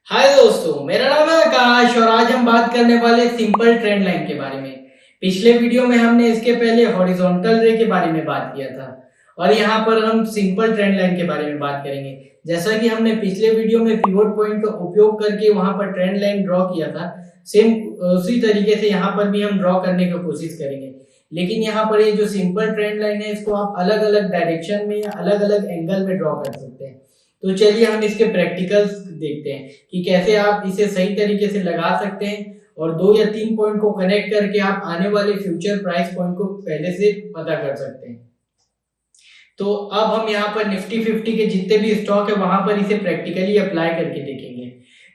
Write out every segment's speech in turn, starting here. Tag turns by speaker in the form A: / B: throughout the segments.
A: हाय दोस्तों, मेरा नाम है आकाश और आज हम बात करने वाले सिंपल ट्रेंड लाइन के बारे में। पिछले वीडियो में हमने इसके पहले हॉरिजॉन्टल रे के बारे में बात किया था और यहाँ पर हम सिंपल ट्रेंड लाइन के बारे में बात करेंगे। जैसा कि हमने पिछले वीडियो में पिवोट पॉइंट का उपयोग करके वहां पर ट्रेंड लाइन ड्रॉ किया था, सेम उसी तरीके से यहाँ पर भी हम ड्रॉ करने की कोशिश करेंगे। लेकिन यहाँ पर ये जो सिंपल ट्रेंड लाइन है, इसको आप अलग अलग डायरेक्शन में या अलग अलग एंगल में ड्रॉ कर सकते हैं। तो चलिए हम इसके प्रैक्टिकल्स देखते हैं कि कैसे आप इसे सही तरीके से लगा सकते हैं और 2 या 3 पॉइंट को कनेक्ट करके आप आने वाले फ्यूचर प्राइस पॉइंट को पहले से पता कर सकते हैं। तो अब हम यहाँ पर निफ्टी 50 के जितने भी स्टॉक है वहां पर इसे प्रैक्टिकली अप्लाई करके देखेंगे।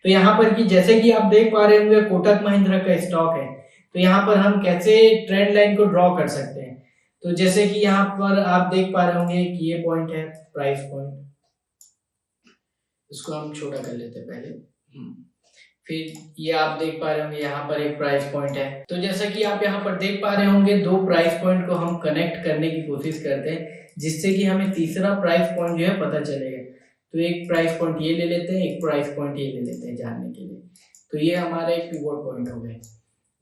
A: तो यहाँ पर कि जैसे कि आप देख पा रहे होंगे कोटक महिंद्रा का स्टॉक है, तो यहाँ पर हम कैसे ट्रेंड लाइन को ड्रॉ कर सकते हैं। तो जैसे कि यहाँ पर आप देख पा रहे होंगे कि ये पॉइंट है प्राइस पॉइंट, इसको हम छोटा कर लेते हैं पहले। फिर ये आप देख पा रहे होंगे यहाँ पर एक प्राइस पॉइंट है। तो जैसा कि आप यहाँ पर देख पा रहे होंगे, 2 प्राइस पॉइंट को हम कनेक्ट करने की कोशिश करते हैं जिससे कि हमें तीसरा प्राइस पॉइंट जो है पता चलेगा। तो एक प्राइस पॉइंट ये ले लेते हैं, एक प्राइस पॉइंट ये ले लेते हैं जानने के लिए। तो ये हमारा एक पिवोट पॉइंट हो गए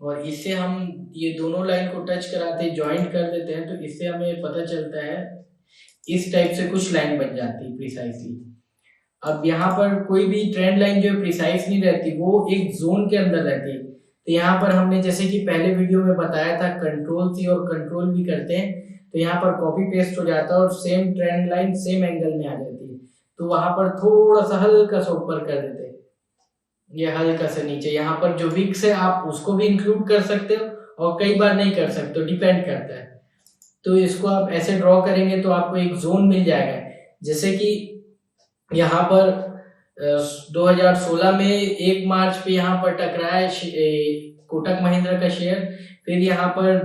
A: और इससे हम ये दोनों लाइन को टच कराते ज्वाइंट कर देते हैं, तो इससे हमें पता चलता है इस टाइप से कुछ लाइन बन जाती है प्रिसाइसली। अब यहाँ पर कोई भी ट्रेंड लाइन जो प्रिसाइज नहीं रहती, वो एक जोन के अंदर रहती है। तो यहाँ पर हमने जैसे कि पहले वीडियो में बताया था, कंट्रोल सी और कंट्रोल भी करते हैं तो यहाँ पर कॉपी पेस्ट हो जाता है और same trend line same angle में आ जाती है। तो वहां पर थोड़ा सा हल्का सा ऊपर कर देते हैं, ये हल्का सा नीचे। यहाँ पर जो विक्स है आप उसको भी इंक्लूड कर सकते हो और कई बार नहीं कर सकते हो, डिपेंड करता है। तो इसको आप ऐसे ड्रॉ करेंगे तो आपको एक जोन मिल जाएगा। जैसे कि यहाँ पर 2016 में 1 मार्च पे यहाँ पर टकराया कोटक महिंद्रा का शेयर। फिर यहाँ पर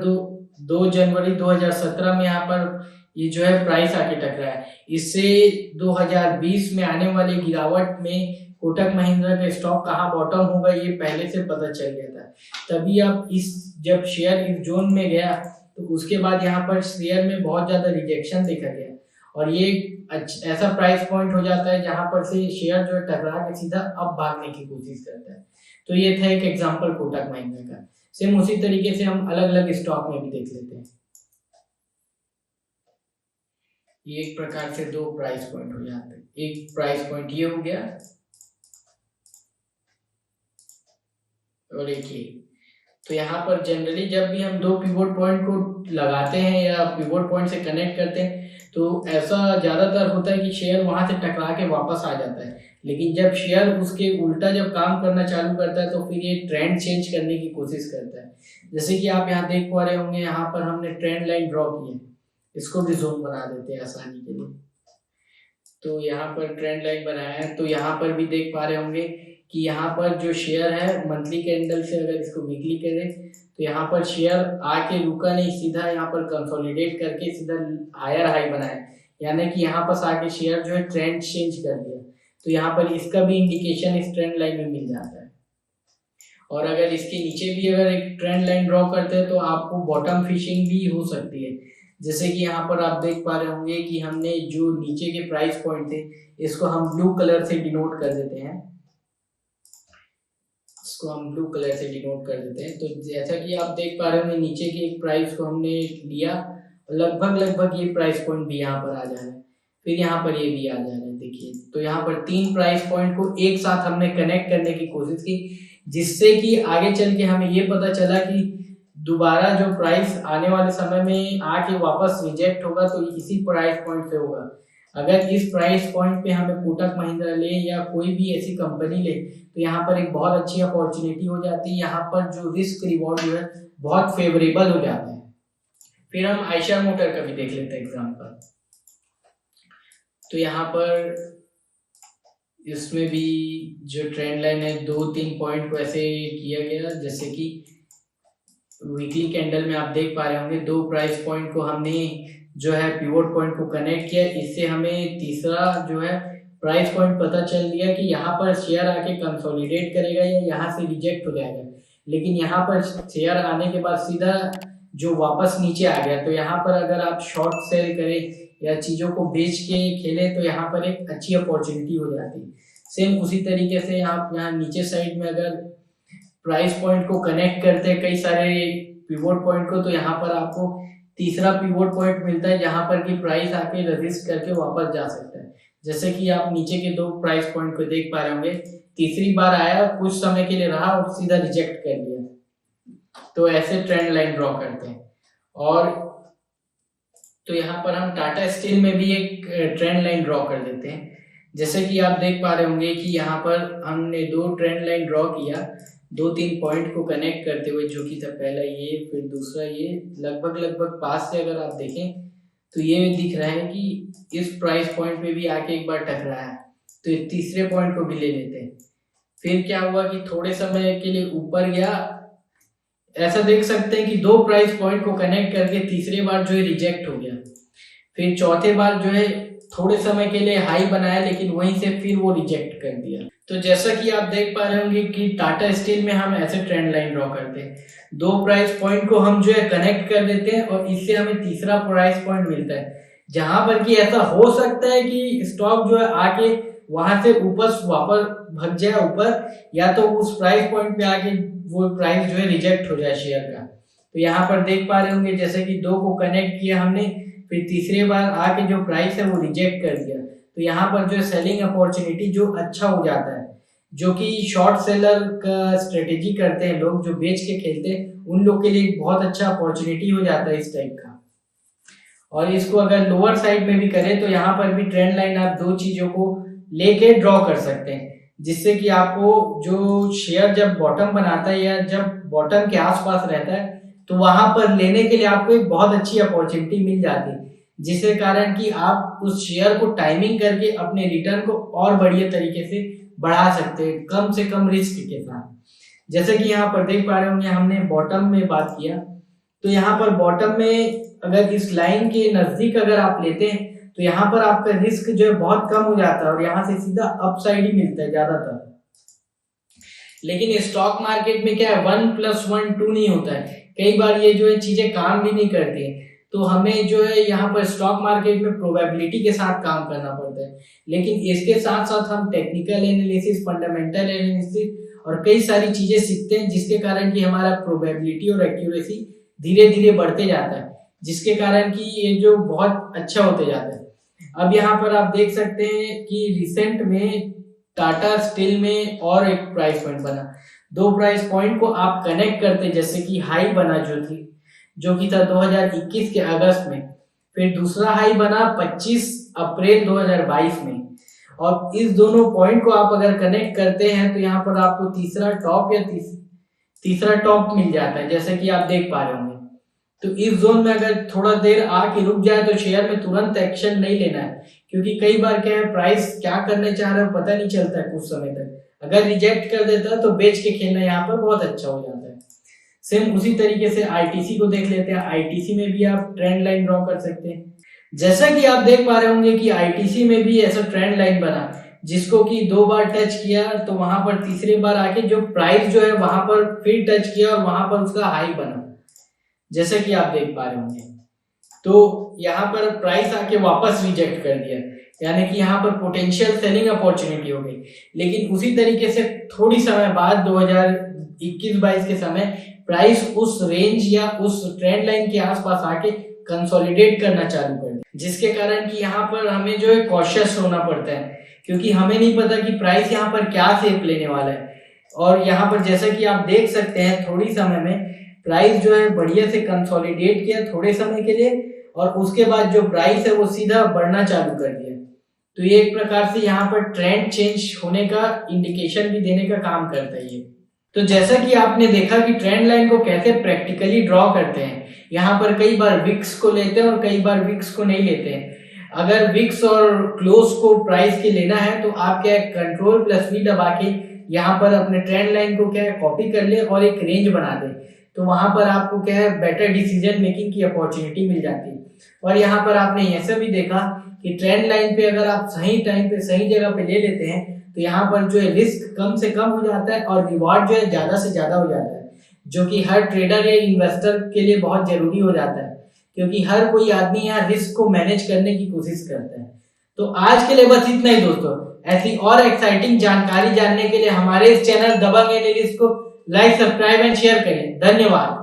A: 2 जनवरी 2017 में यहाँ पर ये जो है प्राइस आके टकराया। इससे 2020 में आने वाली गिरावट में कोटक महिंद्रा का स्टॉक कहाँ बॉटम होगा ये पहले से पता चल गया था। तभी आप जब शेयर इस जोन में गया तो उसके बाद यहाँ पर शेयर में बहुत ज्यादा रिजेक्शन देखा गया और ये ऐसा प्राइस पॉइंट हो जाता है जहां पर से शेयर जो है टकरा के सीधा अब भागने की कोशिश करता है। तो ये था एक एग्जांपल कोटक महिंद्रा का। सेम उसी तरीके से हम अलग अलग स्टॉक में भी देख लेते हैं। ये एक प्रकार से 2 प्राइस पॉइंट हो जाते हैं। एक प्राइस पॉइंट ये हो गया और एक ये। तो यहाँ पर जनरली जब भी हम 2 पिवोट पॉइंट को लगाते हैं या पिवोट पॉइंट से कनेक्ट करते हैं तो ऐसा ज्यादातर होता है कि शेयर वहां से टकरा के वापस आ जाता है। लेकिन जब शेयर उसके उल्टा जब काम करना चालू करता है तो फिर ये ट्रेंड चेंज करने की कोशिश करता है। जैसे कि आप यहाँ देख पा रहे होंगे, यहाँ पर हमने ट्रेंड लाइन ड्रॉ की है, इसको भी जूम बना देते हैं आसानी के लिए। तो यहाँ पर ट्रेंड लाइन बनाया है, तो यहाँ पर भी देख पा रहे होंगे कि यहाँ पर जो शेयर है मंथली कैंडल से अगर इसको वीकली करें तो यहाँ पर शेयर आके रुका नहीं, सीधा यहाँ पर कंसोलिडेट करके सीधा हायर हाई बनाया, यानी कि यहाँ पर आके शेयर जो है ट्रेंड चेंज कर दिया। तो यहाँ पर इसका भी इंडिकेशन इस ट्रेंड लाइन में मिल जाता है। और अगर इसके नीचे भी अगर एक ट्रेंड लाइन ड्रॉ करते हैं तो आपको बॉटम फिशिंग भी हो सकती है। जैसे कि यहाँ पर आप देख पा रहे होंगे कि हमने जो नीचे के प्राइस पॉइंट थे इसको हम ब्लू कलर से डिनोट कर देते हैं, इसको हम ब्लू कलर से डिनोट कर देते हैं। तो जैसा कि आप देख पा रहे होंगे नीचे के एक प्राइस को हमने लिया, लगभग ये प्राइस पॉइंट भी यहाँ पर आ जा रहा है, फिर यहाँ पर ये भी आ जा रहा है। देखिए, तो यहाँ पर 3 प्राइस पॉइंट को एक साथ हमने कनेक्ट करने की कोशिश की, जिससे कि आगे चल के हमें ये पता चला कि दोबारा जो प्राइस आने वाले समय में आके वापस रिजेक्ट होगा तो इसी प्राइस पॉइंट से होगा। अगर इस प्राइस पॉइंट पे हमें कोटक महिंद्रा ले या कोई भी ऐसी कंपनी ले तो यहाँ पर एक बहुत अच्छी अपॉर्चुनिटी हो जाती है। यहाँ पर जो रिस्क रिवॉर्ड जो है बहुत फेवरेबल हो जाता है। फिर हम आयशर मोटर का भी देख लेते हैं एग्जांपल। तो यहाँ पर इसमें भी जो ट्रेंड लाइन है 2-3 पॉइंट को ऐसे किया गया, जैसे कि वीकली कैंडल में आप देख पा रहे होंगे 2 प्राइस पॉइंट को हमने जो है पिवोट पॉइंट को कनेक्ट किया। इससे हमें तीसरा जो है प्राइस पॉइंट पता चल गया कि यहाँ पर शेयर आके कंसोलिडेट करेगा या यहाँ से रिजेक्ट हो जाएगा। लेकिन यहाँ पर शेयर आने के बाद सीधा जो वापस नीचे आ गया, तो यहाँ पर अगर आप शॉर्ट सेल करें या चीज़ों को बेच के खेलें तो यहाँ पर एक अच्छी अपॉर्चुनिटी हो जाती है। सेम उसी तरीके से आप यहाँ नीचे साइड में अगर प्राइस पॉइंट को कनेक्ट करते हैं कई सारे पिवोट पॉइंट को, तो यहाँ पर आपको तीसरा पिवोट पॉइंट मिलता है जहां पर कि प्राइस आके रेजिस्ट करके वापस जा सकता है। जैसे कि आप नीचे के दो प्राइस पॉइंट को देख पा रहे होंगे, तीसरी बार आया, कुछ समय के लिए रहा और सीधा रिजेक्ट कर दिया। तो ऐसे ट्रेंड लाइन ड्रॉ करते हैं। और तो यहाँ पर हम टाटा स्टील में भी एक ट्रेंड लाइन ड्रॉ कर देते हैं। जैसे कि आप देख पा रहे होंगे कि यहाँ पर हमने दो ट्रेंड लाइन ड्रॉ किया, 2-3 पॉइंट को कनेक्ट करते हुए, जो कि था पहला ये, फिर दूसरा ये, लगभग पास से अगर आप देखें तो ये दिख रहा है कि इस प्राइस पॉइंट पे भी आके एक बार टकराया है, तो तीसरे पॉइंट को भी ले लेते हैं। फिर क्या हुआ कि थोड़े समय के लिए ऊपर गया, ऐसा देख सकते हैं कि दो प्राइस पॉइंट को कनेक्ट करके तीसरे बार जो है रिजेक्ट हो गया। फिर चौथे बार जो है थोड़े समय के लिए हाई बनाया, लेकिन वहीं से फिर वो रिजेक्ट कर दिया। तो जैसा कि आप देख पा रहे होंगे कि टाटा स्टील में हम ऐसे ट्रेंड लाइन ड्रॉ करते हैं, दो प्राइस पॉइंट को हम जो है कनेक्ट कर देते हैं और इससे हमें तीसरा प्राइस पॉइंट मिलता है, जहां पर कि ऐसा हो सकता है कि स्टॉक जो है आके वहां से ऊपर वापस भाग जाए ऊपर, या तो उस प्राइस पॉइंट पे आके वो प्राइस जो है रिजेक्ट हो जाए शेयर का। तो यहाँ पर देख पा रहे होंगे जैसे कि दो को कनेक्ट किया हमने, फिर तीसरे बार आके जो प्राइस है वो रिजेक्ट कर दिया। तो यहाँ पर जो सेलिंग अपॉर्चुनिटी जो अच्छा हो जाता है, जो कि शॉर्ट सेलर का स्ट्रेटेजी करते हैं लोग जो बेच के खेलते हैं, उन लोग के लिए बहुत अच्छा अपॉर्चुनिटी हो जाता है इस टाइप का। और इसको अगर लोअर साइड में भी करें तो यहाँ पर भी ट्रेंड लाइन आप दो चीजों को लेके ड्रॉ कर सकते हैं, जिससे कि आपको जो शेयर जब बॉटम बनाता है या जब बॉटम के आसपास रहता है, तो वहां पर लेने के लिए आपको एक बहुत अच्छी अपॉर्चुनिटी मिल जाती है, जिसके कारण कि आप उस शेयर को टाइमिंग करके अपने रिटर्न को और बढ़िया तरीके से बढ़ा सकते हैं, कम से कम रिस्क के साथ। जैसे कि यहाँ पर देख पा रहे होंगे हमने बॉटम में बात किया, तो यहाँ पर बॉटम में अगर इस लाइन के नजदीक अगर आप लेते हैं तो यहाँ पर आपका रिस्क जो है बहुत कम हो जाता है और यहाँ से सीधा अपसाइड ही मिलता है ज्यादातर। लेकिन स्टॉक मार्केट में क्या है, 1+1 2 नहीं होता है, कई बार ये जो है चीजें काम भी नहीं करती है। तो हमें जो है यहाँ पर स्टॉक मार्केट में प्रोबेबिलिटी के साथ काम करना पड़ता है, लेकिन इसके साथ साथ हम टेक्निकल एनालिसिस, फंडामेंटल एनालिसिस और कई सारी चीजें सीखते हैं, जिसके कारण कि हमारा प्रोबेबिलिटी और एक्यूरेसी धीरे धीरे बढ़ते जाता है, जिसके कारण कि ये जो बहुत अच्छा होते जाता है। अब यहाँ पर आप देख सकते हैं कि रिसेंट में टाटा स्टील में और एक प्राइस पॉइंट बना, दो प्राइस पॉइंट को आप कनेक्ट करते, जैसे कि हाई बना जो कि था 2021 के अगस्त में, फिर दूसरा हाई बना 25 अप्रैल 2022 में, और इस दोनों पॉइंट को आप अगर कनेक्ट करते हैं तो यहाँ पर आपको तीसरा टॉप या तीसरा टॉप मिल जाता है, जैसे कि आप देख पा रहे होंगे। तो इस जोन में अगर थोड़ा देर आके रुक जाए तो शेयर में तुरंत एक्शन नहीं लेना है, क्योंकि कई बार क्या है, प्राइस क्या करने चाह रहा है पता नहीं चलता है कुछ समय तक। अगर रिजेक्ट कर देता है तो बेच के खेलना यहाँ पर बहुत अच्छा हो जाता है। सेम उसी तरीके से आईटीसी को देख लेते हैं। आईटीसी में भी आप ट्रेंड लाइन ड्रॉ कर सकते हैं। जैसा कि आप देख पा रहे होंगे कि आईटीसी में भी ऐसा ट्रेंड लाइन बना, जिसको कि दो बार टच किया तो वहां पर तीसरी बार आके जो प्राइस जो है वहां पर फिर टच किया और वहां पर उसका हाई बना, जैसे कि आप देख पा रहे होंगे। तो यहाँ पर प्राइस आके वापस रिजेक्ट कर दिया, यानी कि यहाँ पर पोटेंशियल सेलिंग अपॉर्चुनिटी हो गई। लेकिन उसी तरीके से थोड़ी समय बाद 2021-22 के समय प्राइस उस रेंज या उस ट्रेंड लाइन के आसपास आके कंसोलिडेट करना चालू कर दिया, जिसके कारण कि यहाँ पर हमें जो है कॉशियस होना पड़ता है, क्योंकि हमें नहीं पता कि प्राइस यहाँ पर क्या शेप लेने वाला है। और यहाँ पर जैसा कि आप देख सकते हैं थोड़ी समय में प्राइस जो है बढ़िया से कंसोलिडेट किया थोड़े समय के लिए, और उसके बाद जो प्राइस है वो सीधा बढ़ना चालू कर दिया। तो ये एक प्रकार से यहाँ पर ट्रेंड चेंज होने का इंडिकेशन भी देने का काम करता है ये। तो जैसा कि आपने देखा कि ट्रेंड लाइन को कैसे प्रैक्टिकली ड्रॉ करते हैं, यहाँ पर कई बार विक्स को लेते हैं और कई बार विक्स को नहीं लेते हैं। अगर विक्स और क्लोज को प्राइस के लेना है तो आप क्या Ctrl+V दबा के यहाँ पर अपने ट्रेंड लाइन को क्या है कॉपी कर ले और एक रेंज बना दे, तो वहां पर आपको क्या है बेटर डिसीजन मेकिंग की अपॉर्चुनिटी मिल जाती है। और यहाँ पर आपने ऐसा भी देखा कि ट्रेंड लाइन पे अगर आप सही टाइम पे सही जगह पे ले लेते हैं तो यहाँ पर जो है रिस्क कम से कम हो जाता है और रिवॉर्ड जो है ज्यादा से ज्यादा हो जाता है, जो कि हर ट्रेडर या इन्वेस्टर के लिए बहुत जरूरी हो जाता है, क्योंकि हर कोई आदमी यहाँ रिस्क को मैनेज करने की कोशिश करता है। तो आज के लिए बस इतना ही दोस्तों। ऐसी और एक्साइटिंग जानकारी जानने के लिए हमारे इस चैनल दबंग एनालिस्ट को लाइक, सब्सक्राइब एंड शेयर करें। धन्यवाद।